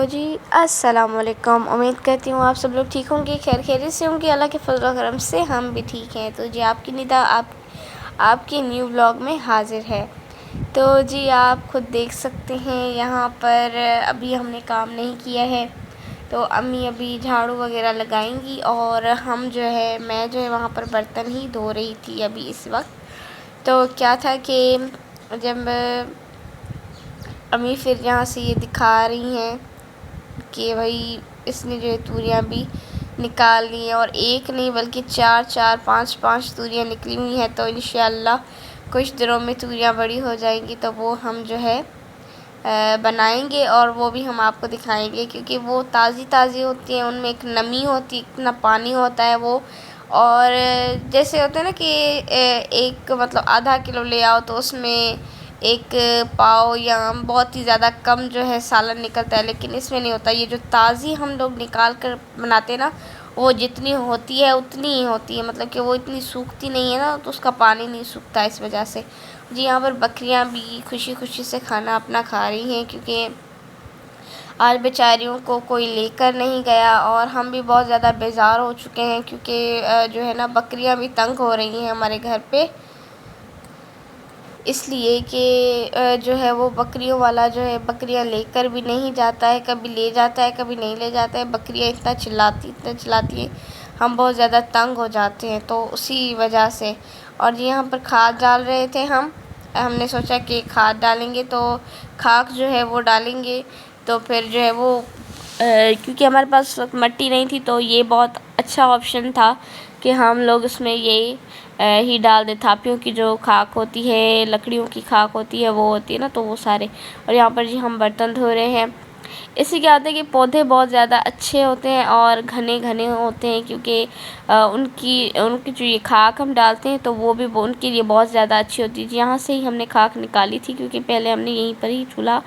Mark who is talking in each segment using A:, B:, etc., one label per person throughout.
A: جی السلام علیکم، امید کرتی ہوں آپ سب لوگ ٹھیک ہوں گے، خیر خیریت سے ہوں گے، اللہ کے فضل و کرم سے ہم بھی ٹھیک ہیں۔ تو جی آپ کی ندا آپ کے نیو بلاگ میں حاضر ہے۔ تو جی آپ خود دیکھ سکتے ہیں یہاں پر ابھی ہم نے کام نہیں کیا ہے، تو امی ابھی جھاڑو وغیرہ لگائیں گی اور میں وہاں پر برتن ہی دھو رہی تھی ابھی اس وقت۔ تو کیا تھا کہ جب امی پھر یہاں سے یہ دکھا رہی ہیں کہ بھائی اس نے توریاں بھی نکال لی ہیں، اور ایک نہیں بلکہ چار پانچ توریاں نکلی ہوئی ہیں۔ تو انشاءاللہ کچھ دنوں میں توریاں بڑی ہو جائیں گی تو وہ ہم بنائیں گے، اور وہ بھی ہم آپ کو دکھائیں گے، کیونکہ وہ تازی ہوتی ہیں، ان میں ایک نمی ہوتی ہے، اتنا پانی ہوتا ہے وہ، اور جیسے ہوتا ہے نا کہ ایک مطلب آدھا کلو لے آؤ تو اس میں ایک پاؤ یا بہت ہی زیادہ کم سالن نکلتا ہے، لیکن اس میں نہیں ہوتا۔ یہ جو تازی ہم لوگ نکال کر بناتے ہیں نا، وہ جتنی ہوتی ہے اتنی ہی ہوتی ہے، مطلب کہ وہ اتنی سوکھتی نہیں ہے نا، تو اس کا پانی نہیں سوکھتا اس وجہ سے۔ جی یہاں پر بکریاں بھی خوشی سے کھانا اپنا کھا رہی ہیں، کیونکہ آج بیچاریوں کو کوئی لے کر نہیں گیا، اور ہم بھی بہت زیادہ بیزار ہو چکے ہیں، کیونکہ بکریاں بھی تنگ ہو رہی ہیں ہمارے گھر پہ، اس لیے کہ وہ بکریوں والا بکریاں لے کر بھی نہیں جاتا ہے، کبھی لے جاتا ہے کبھی نہیں لے جاتا ہے۔ بکریاں اتنا چلاتی ہیں، ہم بہت زیادہ تنگ ہو جاتے ہیں، تو اسی وجہ سے۔ اور یہاں پر کھاد ڈال رہے تھے ہم نے سوچا کہ کھاد ڈالیں گے تو خاک وہ ڈالیں گے، تو پھر وہ کیونکہ ہمارے پاس مٹی نہیں تھی، تو یہ بہت اچھا آپشن تھا کہ ہم لوگ اس میں یہی ہی ڈال دیں۔ تھاپیوں کی جو خاک ہوتی ہے، لکڑیوں کی خاک ہوتی ہے، وہ ہوتی ہے نا، تو وہ سارے۔ اور یہاں پر جی ہم برتن دھو رہے ہیں۔ اس سے کیا ہوتا ہے کہ پودے بہت زیادہ اچھے ہوتے ہیں اور گھنے ہوتے ہیں، کیونکہ ان کی جو یہ خاک ہم ڈالتے ہیں تو وہ بھی ان کے لیے بہت زیادہ اچھی ہوتی ہے۔ یہاں سے ہی ہم نے خاک نکالی تھی، کیونکہ پہلے ہم نے یہیں پر ہی چولہا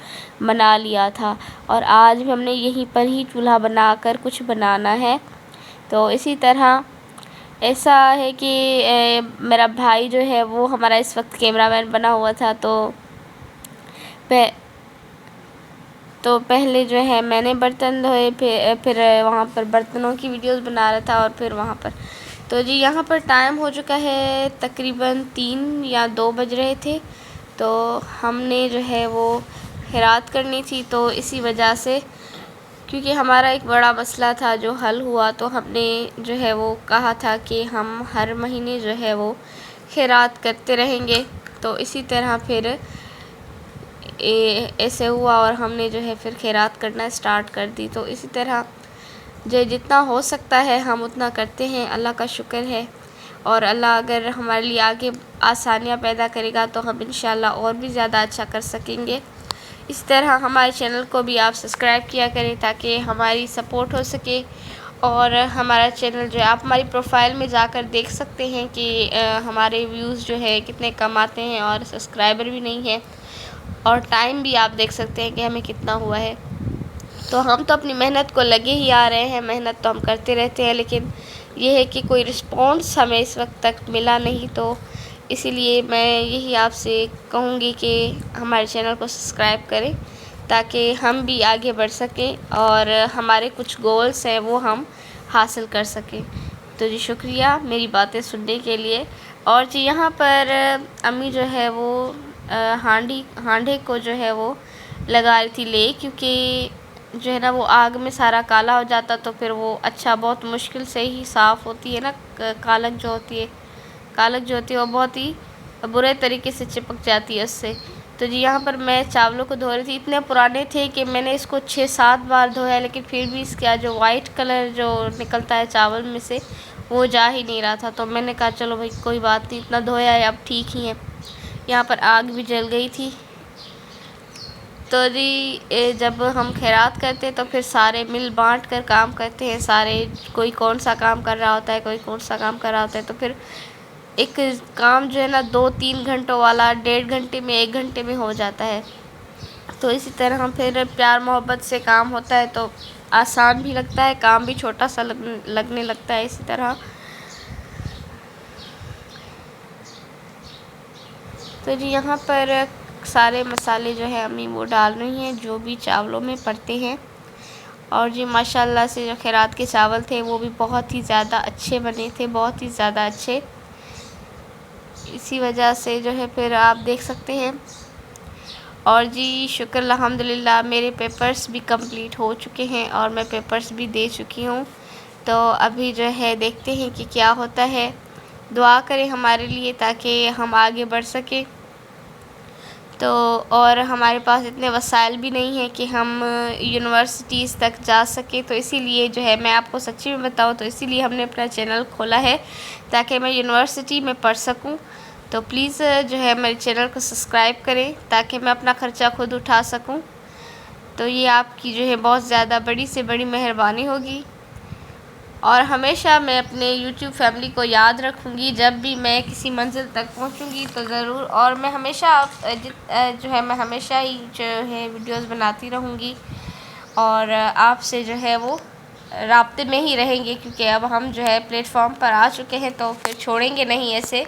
A: بنا لیا تھا، اور آج بھی ہم نے یہیں پر ہی چولہا بنا کر کچھ بنانا ہے۔ تو اسی طرح ایسا ہے کہ میرا بھائی وہ ہمارا اس وقت کیمرہ مین بنا ہوا تھا، تو پہلے میں نے برتن دھوئے، پھر وہاں پر برتنوں کی ویڈیوز بنا رہا تھا، اور پھر وہاں پر تو جی یہاں پر ٹائم ہو چکا ہے تقریباً 3 یا 2 بج رہے تھے، تو ہم نے وہ خیرات کرنی تھی، تو اسی وجہ سے، کیونکہ ہمارا ایک بڑا مسئلہ تھا جو حل ہوا، تو ہم نے وہ کہا تھا کہ ہم ہر مہینے وہ خیرات کرتے رہیں گے، تو اسی طرح پھر ایسے ہوا، اور ہم نے پھر خیرات کرنا اسٹارٹ کر دی۔ تو اسی طرح جتنا ہو سکتا ہے ہم اتنا کرتے ہیں، اللہ کا شکر ہے، اور اللہ اگر ہمارے لیے آگے آسانیاں پیدا کرے گا تو ہم انشاءاللہ اور بھی زیادہ اچھا کر سکیں گے۔ اس طرح ہمارے چینل کو بھی آپ سبسکرائب کیا کریں تاکہ ہماری سپورٹ ہو سکے، اور ہمارا چینل آپ ہماری پروفائل میں جا کر دیکھ سکتے ہیں کہ ہمارے ویوز کتنے کم آتے ہیں، اور سبسکرائبر بھی نہیں ہے، اور ٹائم بھی آپ دیکھ سکتے ہیں کہ ہمیں کتنا ہوا ہے۔ تو ہم تو اپنی محنت کو لگے ہی آ رہے ہیں، محنت تو ہم کرتے رہتے ہیں، لیکن یہ ہے کہ کوئی رسپانس ہمیں اس وقت تک ملا نہیں، تو اسی لیے میں یہی آپ سے کہوں گی کہ ہمارے چینل کو سبسکرائب کریں تاکہ ہم بھی آگے بڑھ سکیں، اور ہمارے کچھ گولز ہیں وہ ہم حاصل کر سکیں۔ تو جی شکریہ میری باتیں سننے کے لیے۔ اور جی یہاں پر امی وہ ہانڈے کو وہ لگا رہی تھی کیونکہ وہ آگ میں سارا کالا ہو جاتا، تو پھر وہ بہت مشکل سے ہی صاف ہوتی ہے نا، کالک جو ہوتی ہے وہ بہت ہی برے طریقے سے چپک جاتی ہے اس سے۔ تو جی یہاں پر میں چاولوں کو دھو رہی تھی، اتنے پرانے تھے کہ میں نے اس کو 6-7 بار دھویا، لیکن پھر بھی اس کا جو وائٹ کلر جو نکلتا ہے چاول میں سے وہ جا ہی نہیں رہا تھا، تو میں نے کہا چلو بھائی کوئی بات نہیں، اتنا دھویا ہے اب ٹھیک ہی ہے۔ یہاں پر آگ بھی جل گئی تھی۔ تو جی جب ہم خیرات کرتے ہیں تو پھر سارے مل بانٹ کر کام کرتے ہیں، سارے کوئی کون سا کام کر رہا ہوتا ہے، کوئی کون سا کام کر رہا ہوتا ہے، تو پھر ایک کام 2-3 گھنٹوں والا 1.5 گھنٹے میں 1 گھنٹے میں ہو جاتا ہے۔ تو اسی طرح پھر پیار محبت سے کام ہوتا ہے تو آسان بھی لگتا ہے، کام بھی چھوٹا سا لگنے لگتا ہے۔ اسی طرح تو جی یہاں پر سارے مسالے امی وہ ڈال رہی ہیں جو بھی چاولوں میں پڑتے ہیں۔ اور جی ماشاءاللہ سے جو خیرات کے چاول تھے وہ بھی بہت ہی زیادہ اچھے بنے تھے، بہت ہی زیادہ اچھے، اسی وجہ سے جو ہے پھر آپ دیکھ سکتے ہیں۔ اور جی شکر الحمدللہ میرے پیپرز بھی کمپلیٹ ہو چکے ہیں اور میں پیپرز بھی دے چکی ہوں، تو ابھی جو ہے دیکھتے ہیں کہ کیا ہوتا ہے۔ دعا کریں ہمارے لیے تاکہ ہم آگے بڑھ سکیں، تو اور ہمارے پاس اتنے وسائل بھی نہیں ہیں کہ ہم یونیورسٹیز تک جا سکیں، تو اسی لیے جو ہے میں آپ کو سچی میں بتاؤں تو اسی لیے ہم نے اپنا چینل کھولا ہے تاکہ میں یونیورسٹی میں پڑھ سکوں۔ تو پلیز جو ہے میرے چینل کو سبسکرائب کریں تاکہ میں اپنا خرچہ خود اٹھا سکوں، تو یہ آپ کی جو ہے بہت زیادہ بڑی سے بڑی مہربانی ہوگی۔ اور ہمیشہ میں اپنے یوٹیوب فیملی کو یاد رکھوں گی، جب بھی میں کسی منزل تک پہنچوں گی تو ضرور، اور میں ہمیشہ جو ہے میں ہمیشہ ہی جو ہے ویڈیوز بناتی رہوں گی اور آپ سے جو ہے وہ رابطے میں ہی رہیں گے، کیونکہ اب ہم جو ہے پلیٹ فارم پر آ چکے ہیں تو پھر چھوڑیں گے نہیں ایسے۔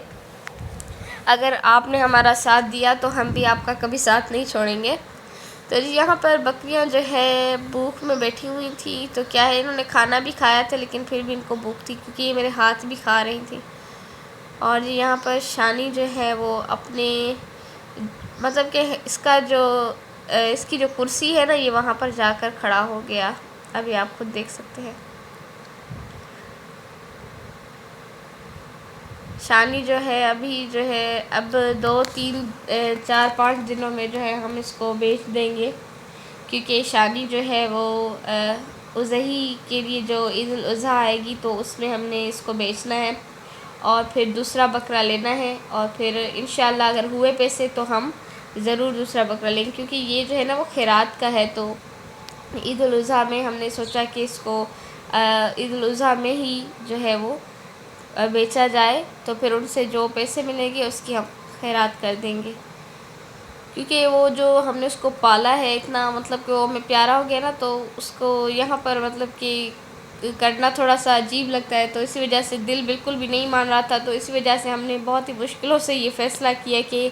A: اگر آپ نے ہمارا ساتھ دیا تو ہم بھی آپ کا کبھی ساتھ نہیں چھوڑیں گے۔ تو جی یہاں پر بکریاں جو ہے بھوک میں بیٹھی ہوئی تھی، تو کیا ہے انہوں نے کھانا بھی کھایا تھا لیکن پھر بھی ان کو بھوک تھی کیونکہ یہ میرے ہاتھ بھی کھا رہی تھی۔ اور جی یہاں پر شانی جو ہے وہ اپنے مطلب کہ اس کی جو کرسی ہے نا یہ وہاں پر جا کر کھڑا ہو گیا، ابھی آپ خود دیکھ سکتے ہیں۔ شانی جو ہے ابھی جو ہے اب 2 3 4 5 دنوں میں جو ہے ہم اس کو بیچ دیں گے، کیونکہ شانی جو ہے وہ اضحی کے لیے جو عید الاضحیٰ آئے گی تو اس میں ہم نے اس کو بیچنا ہے اور پھر دوسرا بکرا لینا ہے، اور پھر انشاءاللہ اگر ہوئے پیسے تو ہم ضرور دوسرا بکرا لیں گے، کیونکہ یہ جو ہے نا وہ خیرات کا ہے، تو عید الاضحیٰ میں ہم نے سوچا کہ اس کو عید الاضحیٰ میں ہی جو ہے وہ بیچا جائے، تو پھر ان سے جو پیسے ملیں گے اس کی ہم خیرات کر دیں گے، کیونکہ وہ جو ہم نے اس کو پالا ہے اتنا مطلب کہ وہ ہمیں پیارا ہو گیا نا، تو اس کو یہاں پر مطلب کہ کرنا تھوڑا سا عجیب لگتا ہے، تو اسی وجہ سے دل بالکل بھی نہیں مان رہا تھا، تو اسی وجہ سے ہم نے بہت ہی مشکلوں سے یہ فیصلہ کیا کہ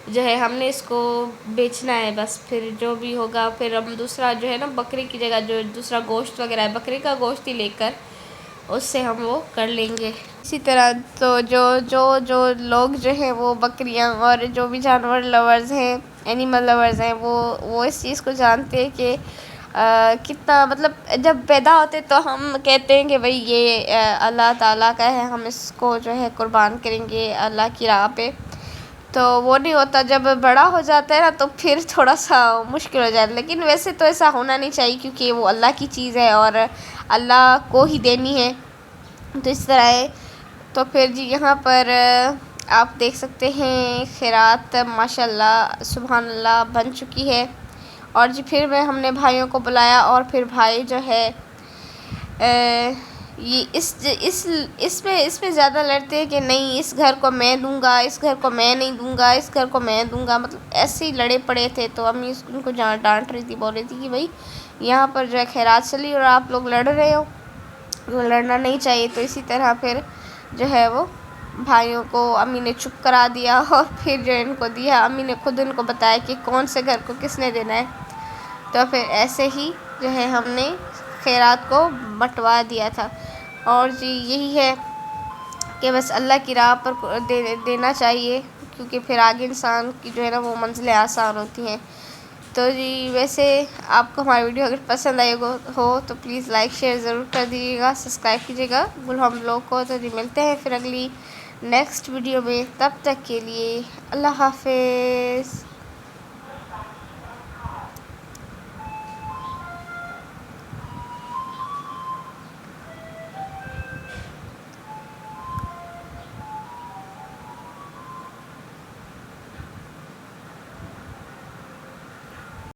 A: جو ہے ہم نے اس کو بیچنا ہے، بس پھر جو بھی ہوگا پھر ہم دوسرا جو ہے نا بکرے کی جگہ جو دوسرا گوشت وغیرہ ہے بکرے کا گوشت ہی لے کر اس سے ہم وہ کر لیں گے۔ اسی طرح تو جو لوگ جو ہیں وہ بکریاں اور جو بھی جانور لورز ہیں، اینیمل لورز ہیں، وہ اس چیز کو جانتے ہیں کہ کتنا مطلب جب پیدا ہوتے تو ہم کہتے ہیں کہ بھئی یہ اللہ تعالیٰ کا ہے، ہم اس کو جو ہے قربان کریں گے اللہ کی راہ پہ، تو وہ نہیں ہوتا، جب بڑا ہو جاتا ہے نا تو پھر تھوڑا سا مشکل ہو جاتا ہے، لیکن ویسے تو ایسا ہونا نہیں چاہیے کیونکہ وہ اللہ کی چیز ہے اور اللہ کو ہی دینی ہے، تو اس طرح ہے۔ تو پھر جی یہاں پر آپ دیکھ سکتے ہیں خیرات ماشاءاللہ سبحان اللہ بن چکی ہے، اور جی پھر ہم نے بھائیوں کو بلایا اور پھر بھائی جو ہے یہ اس میں زیادہ لڑتے ہیں کہ نہیں اس گھر کو میں دوں گا، اس گھر کو میں نہیں دوں گا، اس گھر کو میں دوں گا، مطلب ایسے ہی لڑے پڑے تھے، تو امی ان کو ڈانٹ رہی تھی، بول رہی تھی کہ بھئی یہاں پر جو ہے خیرات چلی اور آپ لوگ لڑ رہے ہو، وہ لڑنا نہیں چاہیے، تو اسی طرح پھر جو ہے وہ بھائیوں کو امی نے چپ کرا دیا اور پھر جو ان کو دیا، امی نے خود ان کو بتایا کہ کون سے گھر کو کس نے دینا ہے، تو پھر ایسے ہی جو ہے ہم نے خیرات کو بٹوا دیا تھا۔ اور جی یہی ہے کہ بس اللہ کی راہ پر دینا چاہیے، کیونکہ پھر آگے انسان کی جو ہے نا وہ منزلیں آسان ہوتی ہیں۔ تو جی ویسے آپ کو ہماری ویڈیو اگر پسند آئی ہو تو پلیز لائک شیئر ضرور کر دیجیے گا، سبسکرائب کیجیے گا ہم لوگ کو۔ تو جی ملتے ہیں پھر اگلی نیکسٹ ویڈیو میں، تب تک کے لیے اللہ حافظ۔